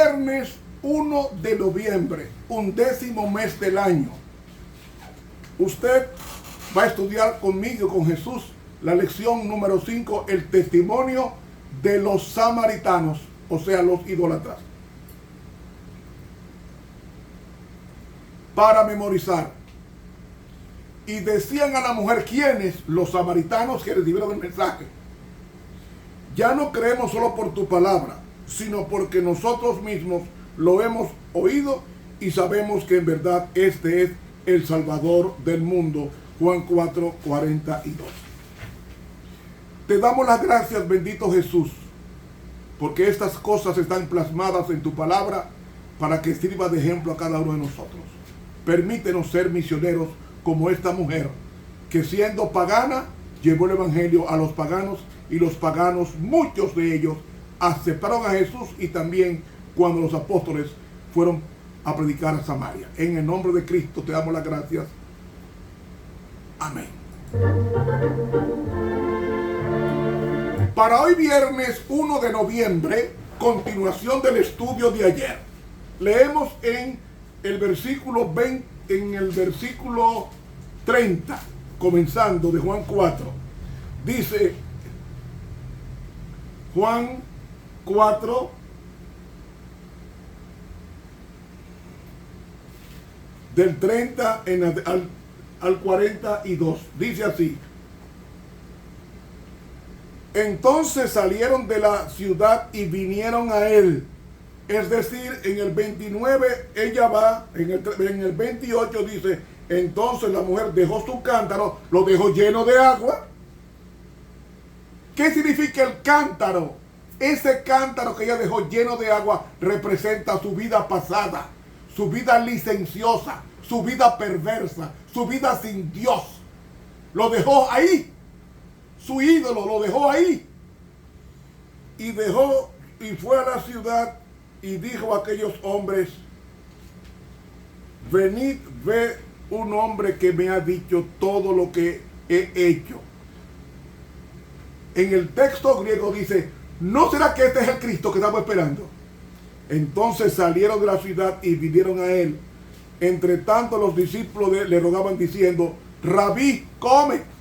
viernes 1 de noviembre, 11º mes del año, usted va a estudiar conmigo, con Jesús, la lección número 5, el testimonio de los samaritanos, o sea, los idólatras. Para memorizar. Y decían a la mujer, ¿quiénes? Los samaritanos que recibieron el mensaje. Ya no creemos solo por tu palabra, sino porque nosotros mismos lo hemos oído y sabemos que en verdad este es el Salvador del mundo. Juan 4, 42. Te damos las gracias, bendito Jesús, porque estas cosas están plasmadas en tu palabra para que sirva de ejemplo a cada uno de nosotros. Permítenos ser misioneros como esta mujer, que siendo pagana, llevó el evangelio a los paganos, y los paganos, muchos de ellos, aceptaron a Jesús, y también cuando los apóstoles fueron a predicar a Samaria. En el nombre de Cristo te damos las gracias. Amén. Para hoy viernes 1 de noviembre, continuación del estudio de ayer. Leemos en el versículo 20, en el versículo 30, comenzando de Juan 4. Dice Juan 4, del 30 al 42. Dice así: entonces salieron de la ciudad y vinieron a él. Es decir, en el 29 ella va, en el 28 dice, entonces la mujer dejó su cántaro, lo dejó lleno de agua. ¿Qué significa el cántaro? Ese cántaro que ella dejó lleno de agua representa su vida pasada, su vida licenciosa, su vida perversa, su vida sin Dios. Lo dejó ahí. Su ídolo lo dejó ahí. Y fue a la ciudad y dijo a aquellos hombres, venid, ve un hombre que me ha dicho todo lo que he hecho. En el texto griego dice, ¿no será que este es el Cristo que estamos esperando? Entonces salieron de la ciudad y vinieron a él. Entre tanto los discípulos le rogaban diciendo, Rabí, come.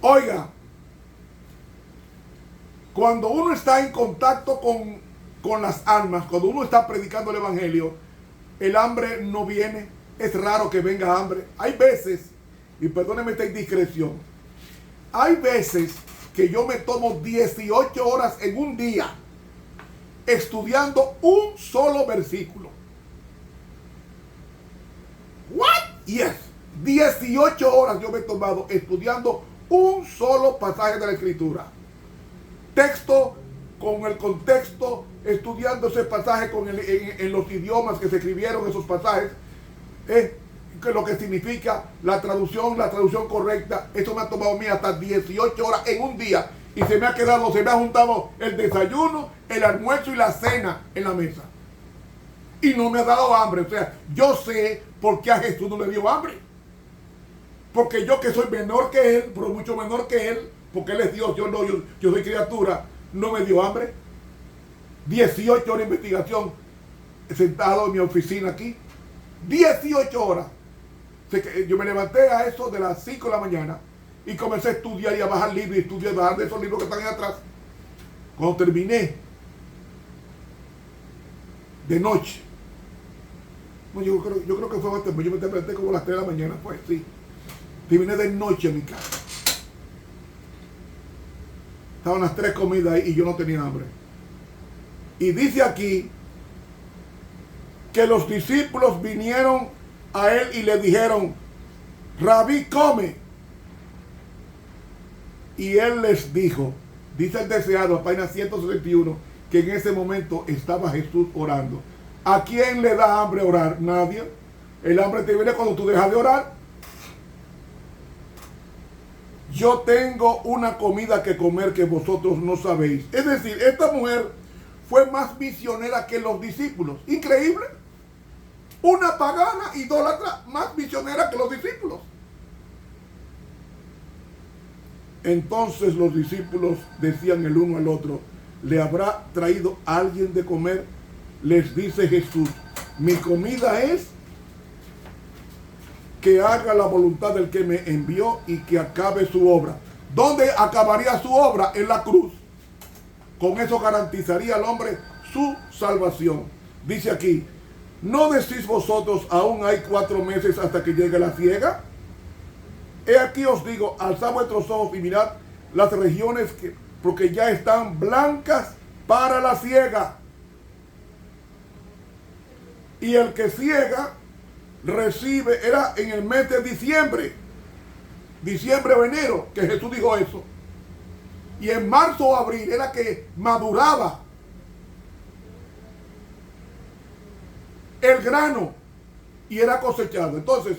Oiga, cuando uno está en contacto con las almas, cuando uno está predicando el evangelio, el hambre no viene. Es raro que venga hambre. Hay veces, y perdónenme esta indiscreción, hay veces que yo me tomo 18 horas en un día estudiando un solo versículo. What? Yes. 18 horas yo me he tomado estudiando un solo pasaje de la Escritura. Texto con el contexto, estudiando ese pasaje en los idiomas que se escribieron esos pasajes, que lo que significa la traducción correcta. Eso me ha tomado a mí hasta 18 horas en un día, y se me ha juntado el desayuno, el almuerzo y la cena en la mesa, y no me ha dado hambre. O sea, yo sé por qué a Jesús no le dio hambre, porque yo, que soy menor que él, pero mucho menor que él, porque él es Dios, yo soy criatura, no me dio hambre. 18 horas de investigación, sentado en mi oficina aquí, 18 horas. Yo me levanté a eso de las 5 de la mañana y comencé a estudiar y a bajar libros, y estudiar y bajar de esos libros que están ahí atrás. Cuando terminé, de noche, no, yo creo que fue bastante, yo me desperté como a las 3 de la mañana, pues sí. Terminé de noche en mi casa. Estaban las 3 comidas ahí y yo no tenía hambre. Y dice aquí que los discípulos vinieron a él y le dijeron, Rabí, come. Y él les dijo, dice el deseado, página 161, que en ese momento estaba Jesús orando. ¿A quién le da hambre orar? Nadie. El hambre te viene cuando tú dejas de orar. Yo tengo una comida que comer que vosotros no sabéis. Es decir, esta mujer fue más misionera que los discípulos. Increíble. Una pagana idólatra más misionera que los discípulos. Entonces los discípulos decían el uno al otro, ¿le habrá traído alguien de comer? Les dice Jesús, mi comida es que haga la voluntad del que me envió y que acabe su obra. ¿Dónde acabaría su obra? En la cruz. Con eso garantizaría al hombre su salvación. Dice aquí, ¿no decís vosotros, aún hay 4 meses hasta que llegue la siega? He aquí os digo, alzad vuestros ojos y mirad las regiones porque ya están blancas para la siega. Y el que siega recibe, era en el mes de diciembre o enero, que Jesús dijo eso. Y en marzo o abril era que maduraba el grano y era cosechado. Entonces,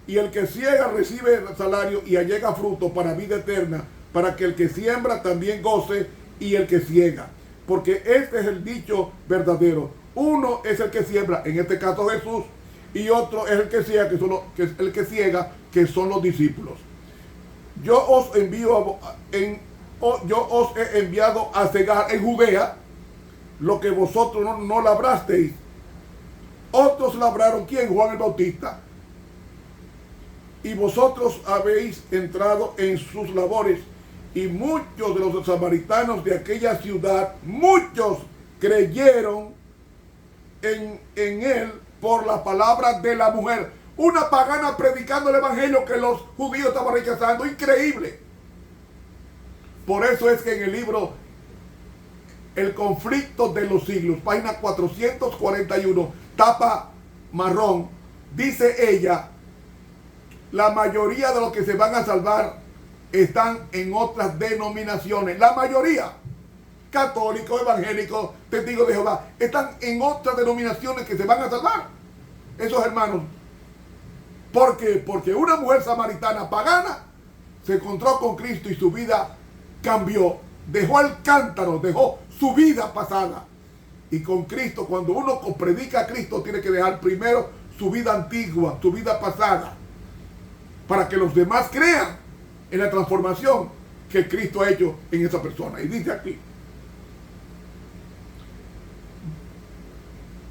y el que ciega recibe el salario y allega fruto para vida eterna, para que el que siembra también goce y el que ciega. Porque este es el dicho verdadero. Uno es el que siembra, en este caso Jesús, y otro es el que ciega, que son los discípulos. Yo os he enviado a cegar en Judea lo que vosotros no labrasteis. Otros labraron, ¿quién? Juan el Bautista. Y vosotros habéis entrado en sus labores. Y muchos de los samaritanos de aquella ciudad, muchos creyeron en él por la palabra de la mujer. Una pagana predicando el evangelio que los judíos estaban rechazando. Increíble. Por eso es que en el libro El conflicto de los siglos, página 441, tapa marrón, dice ella, la mayoría de los que se van a salvar están en otras denominaciones. La mayoría, católicos, evangélicos, testigos de Jehová, están en otras denominaciones que se van a salvar. Esos hermanos. ¿Por qué? Porque una mujer samaritana pagana se encontró con Cristo y su vida cambió. Dejó el cántaro, dejó su vida pasada. Y con Cristo, cuando uno predica a Cristo, tiene que dejar primero su vida antigua, su vida pasada, para que los demás crean en la transformación que Cristo ha hecho en esa persona. Y dice aquí,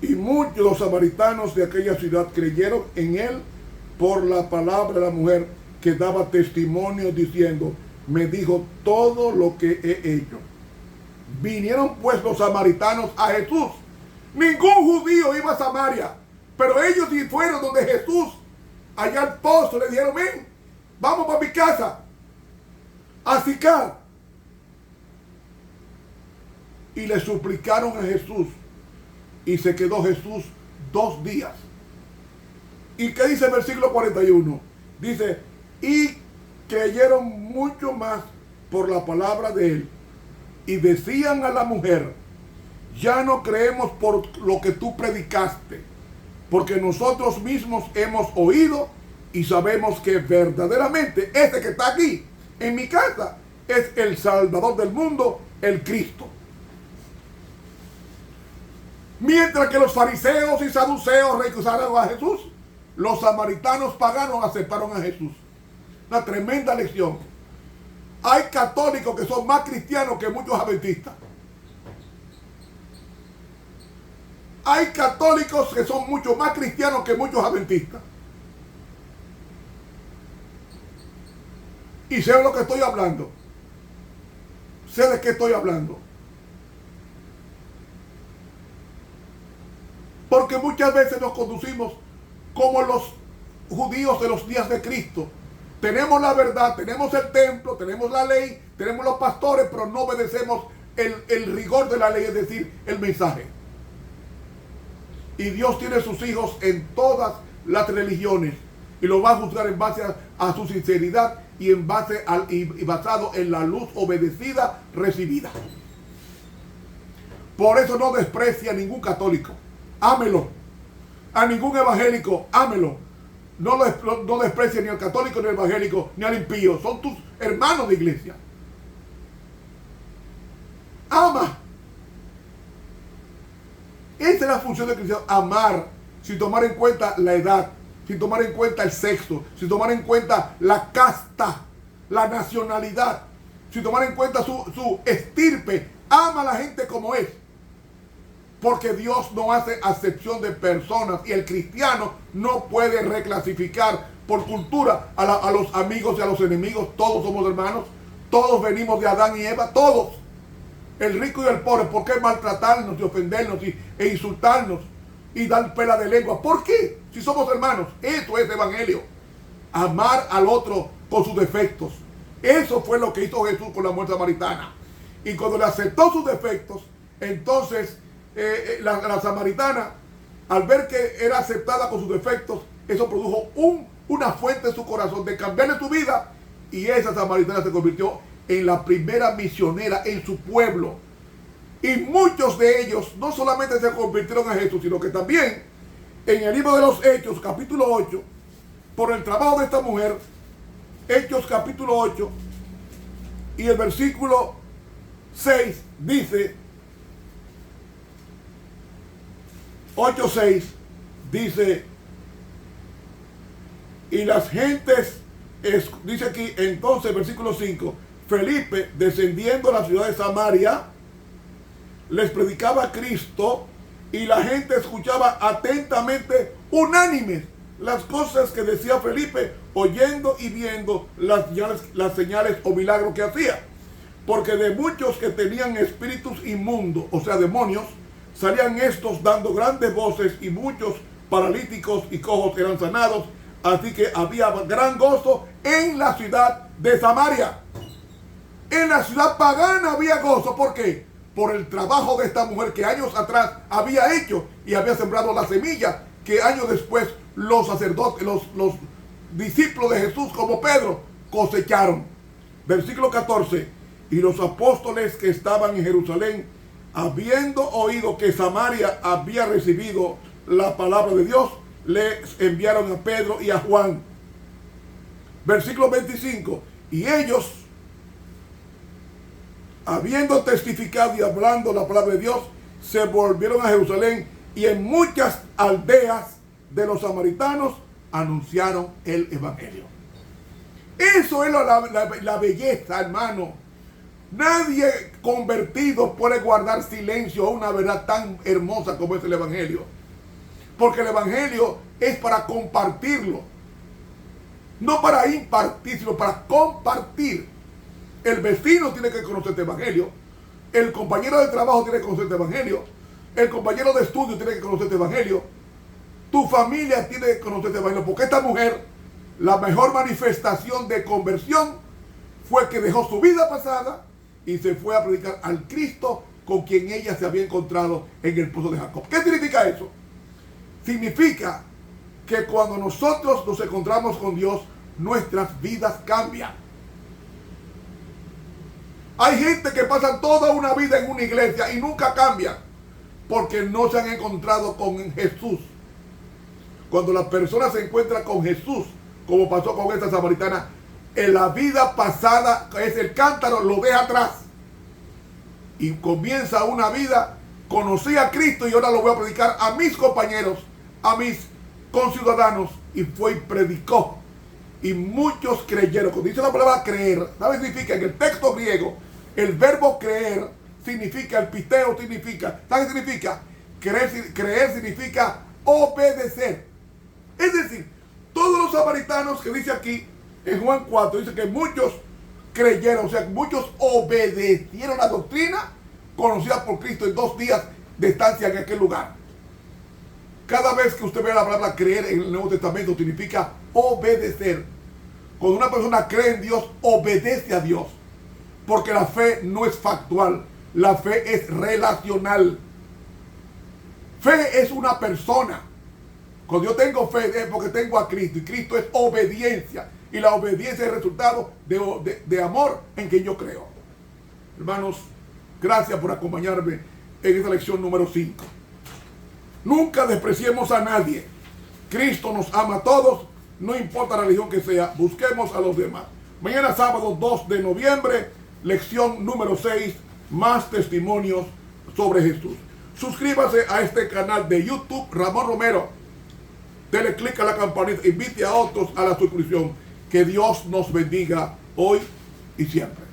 y muchos de los samaritanos de aquella ciudad creyeron en él por la palabra de la mujer que daba testimonio diciendo, me dijo todo lo que he hecho. Vinieron pues los samaritanos a Jesús. Ningún judío iba a Samaria, pero ellos sí fueron donde Jesús, allá al pozo, le dijeron, ven, vamos para mi casa a Sicar. Y le suplicaron a Jesús. Y se quedó Jesús 2 días. ¿Y qué dice el versículo 41? Dice, y creyeron mucho más por la palabra de él. Y decían a la mujer, ya no creemos por lo que tú predicaste, porque nosotros mismos hemos oído y sabemos que verdaderamente este que está aquí en mi casa es el Salvador del mundo, el Cristo. Mientras que los fariseos y saduceos recusaron a Jesús, los samaritanos paganos aceptaron a Jesús. Una tremenda lección. Hay católicos que son más cristianos que muchos adventistas. Hay católicos que son mucho más cristianos que muchos adventistas. Y sé de lo que estoy hablando. Sé de qué estoy hablando. Porque muchas veces nos conducimos como los judíos de los días de Cristo. Tenemos la verdad, tenemos el templo, tenemos la ley, tenemos los pastores, pero no obedecemos el rigor de la ley, es decir, el mensaje. Y Dios tiene sus hijos en todas las religiones y lo va a juzgar en base a su sinceridad y en base y basado en la luz obedecida recibida. Por eso no desprecia a ningún católico. Ámelo. A ningún evangélico, ámelo. No desprecia ni al católico, ni al evangélico, ni al impío. Son tus hermanos de iglesia. Ama. Esa es la función de cristiano, amar, sin tomar en cuenta la edad, sin tomar en cuenta el sexo, sin tomar en cuenta la casta, la nacionalidad. sin tomar en cuenta su estirpe, ama a la gente como es. Porque Dios no hace acepción de personas y el cristiano no puede reclasificar por cultura a los amigos y a los enemigos. Todos somos hermanos, todos venimos de Adán y Eva, todos. El rico y el pobre, ¿por qué maltratarnos y ofendernos e insultarnos y dar pela de lengua? ¿Por qué? Si somos hermanos, eso es evangelio. Amar al otro con sus defectos. Eso fue lo que hizo Jesús con la mujer samaritana. Y cuando le aceptó sus defectos, entonces la samaritana, al ver que era aceptada con sus defectos, eso produjo una fuente en su corazón de cambiarle su vida. Y esa samaritana se convirtió en la primera misionera en su pueblo. Y muchos de ellos no solamente se convirtieron a Jesús, sino que también en el libro de los Hechos, capítulo 8, por el trabajo de esta mujer, Hechos capítulo 8 y el versículo 6 dice, 8:6 dice, y las gentes, dice aquí entonces versículo 5, Felipe, descendiendo a la ciudad de Samaria, les predicaba a Cristo y la gente escuchaba atentamente, unánimes, las cosas que decía Felipe, oyendo y viendo las señales o milagros que hacía. Porque de muchos que tenían espíritus inmundos, o sea, demonios, salían estos dando grandes voces y muchos paralíticos y cojos eran sanados. Así que había gran gozo en la ciudad de Samaria. En la ciudad pagana había gozo. ¿Por qué? Por el trabajo de esta mujer que años atrás había hecho y había sembrado la semilla que años después los sacerdotes, los discípulos de Jesús como Pedro cosecharon. Versículo 14. Y los apóstoles que estaban en Jerusalén, habiendo oído que Samaria había recibido la palabra de Dios, les enviaron a Pedro y a Juan. Versículo 25. Y ellos, habiendo testificado y hablando la palabra de Dios, se volvieron a Jerusalén y en muchas aldeas de los samaritanos anunciaron el evangelio. Eso es la belleza, hermano. Nadie convertido puede guardar silencio a una verdad tan hermosa como es el evangelio. Porque el evangelio es para compartirlo. No para impartir, sino para compartir. El vecino tiene que conocer este evangelio. El compañero de trabajo tiene que conocer este evangelio. El compañero de estudio tiene que conocer este evangelio. Tu familia tiene que conocer este evangelio. Porque esta mujer, la mejor manifestación de conversión fue que dejó su vida pasada y se fue a predicar al Cristo con quien ella se había encontrado en el pozo de Jacob. ¿Qué significa eso? Significa que cuando nosotros nos encontramos con Dios, nuestras vidas cambian. Hay gente que pasa toda una vida en una iglesia y nunca cambian porque no se han encontrado con Jesús. Cuando la persona se encuentra con Jesús, como pasó con esta samaritana, en la vida pasada, es el cántaro, lo deja atrás y comienza una vida. Conocí a Cristo y ahora lo voy a predicar a mis compañeros, a mis conciudadanos, y fue y predicó y muchos creyeron. Cuando dice la palabra creer, ¿sabe qué significa? En el texto griego el verbo creer significa, el piteo significa, ¿sabe qué significa? Creer significa obedecer. Es decir, todos los samaritanos que dice aquí en Juan 4, dice que muchos creyeron, o sea, muchos obedecieron la doctrina conocida por Cristo en 2 días de estancia en aquel lugar. Cada vez que usted ve la palabra creer en el Nuevo Testamento significa obedecer. Cuando una persona cree en Dios, obedece a Dios. Porque la fe no es factual, la fe es relacional. Fe es una persona. Cuando yo tengo fe es porque tengo a Cristo y Cristo es obediencia. Y la obediencia es el resultado de amor en que yo creo. Hermanos, gracias por acompañarme en esta lección número 5. Nunca despreciemos a nadie. Cristo nos ama a todos, no importa la religión que sea. Busquemos a los demás. Mañana sábado 2 de noviembre, lección número 6, más testimonios sobre Jesús. Suscríbase a este canal de YouTube, Ramón Romero. Dele clic a la campanita, invite a otros a la suscripción. Que Dios nos bendiga hoy y siempre.